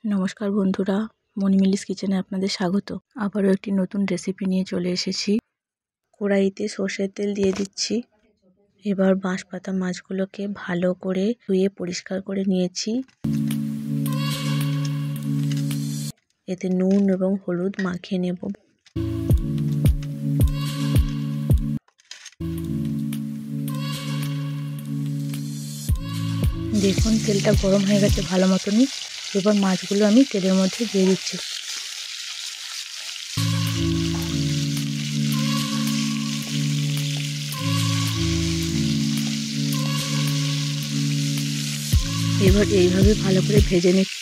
নমস্কার বন্ধুরা, মণিমিলিস কিচেনে আপনাদের স্বাগত। আবারও একটি নতুন রেসিপি নিয়ে চলে এসেছি। কড়াইতে সর্ষের তেল দিয়ে দিচ্ছি। এবার বাঁশপাতা মাছগুলোকে ভালো করে ধুয়ে পরিষ্কার করে নিয়েছি। এতে নুন এবং হলুদ মাখিয়ে নেব। দেখুন তেলটা গরম হয়ে গেছে ভালো মতনই। এবার মাছগুলো আমি তেলের মধ্যে দিয়ে দিচ্ছি। এবার এইভাবে ভালো করে ভেজে নিচ্ছি।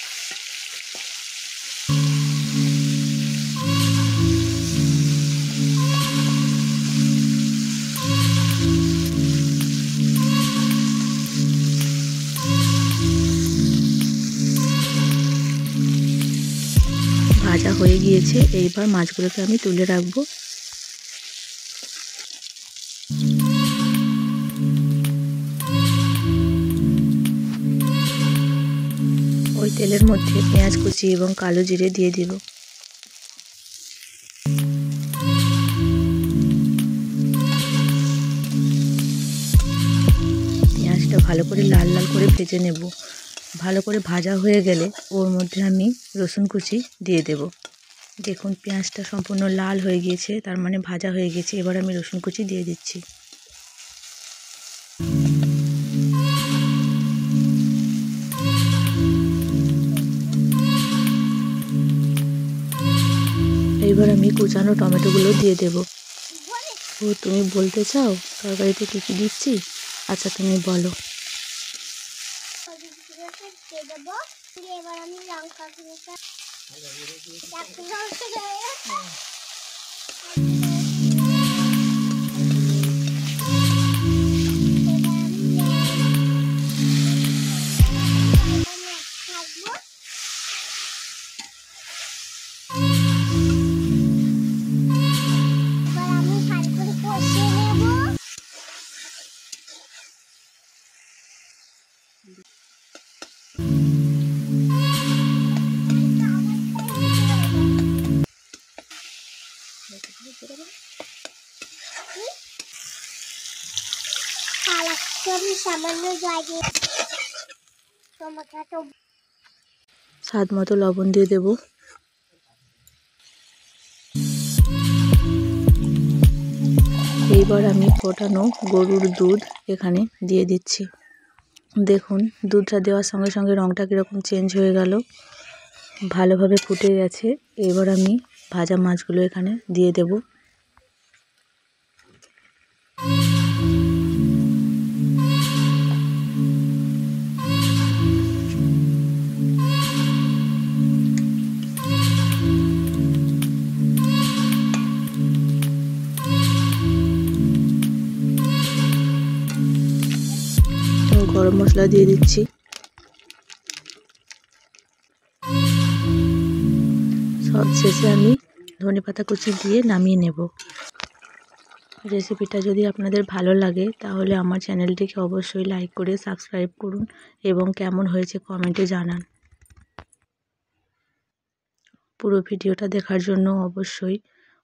ভাজা হয়ে গিয়েছে, এইবার মাছগুলোকে আমি তুলে রাখবো। ওই তেলের মধ্যে পেঁয়াজ কুচি এবং কালো জিরে দিয়ে দিব। পেঁয়াজটা ভালো করে লাল লাল করে ভেজে নেব। ভালো করে ভাজা হয়ে গেলে ওর মধ্যে আমি রসুন কুচি দিয়ে দেব। দেখুন পেঁয়াজটা সম্পূর্ণ লাল হয়ে গিয়েছে, তার মানে ভাজা হয়ে গেছে। এবার আমি রসুন কুচি দিয়ে দিচ্ছি। এবার আমি কুচানো টমেটোগুলো দিয়ে দেব। ও তুমি বলতে চাও তরকারিতে কী কী দিচ্ছি? আচ্ছা তুমি বলো। এবার আমি লঙ্কা স্বাদ মতো লবণ দিয়ে দেব। এইবার আমি ফোটানো গরুর দুধ এখানে দিয়ে দিচ্ছি। দেখুন দুধটা দেওয়ার সঙ্গে সঙ্গে রঙটা কীরকম চেঞ্জ হয়ে গেল, ভালোভাবে ফুটে গেছে। এবার আমি ভাজা মাছগুলো এখানে দিয়ে দেব। গরম মশলা দিয়ে দিচ্ছি। সব শেষে আমি ধনেপাতা কুচি দিয়ে নামিয়ে নেব। রেসিপিটা যদি আপনাদের ভালো লাগে তাহলে আমার চ্যানেলটিকে অবশ্যই লাইক করে সাবস্ক্রাইব করুন এবং কেমন হয়েছে কমেন্টে জানান। পুরো ভিডিওটা দেখার জন্য অবশ্যই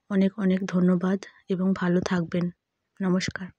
অনেক অনেক ধন্যবাদ এবং ভালো থাকবেন। নমস্কার।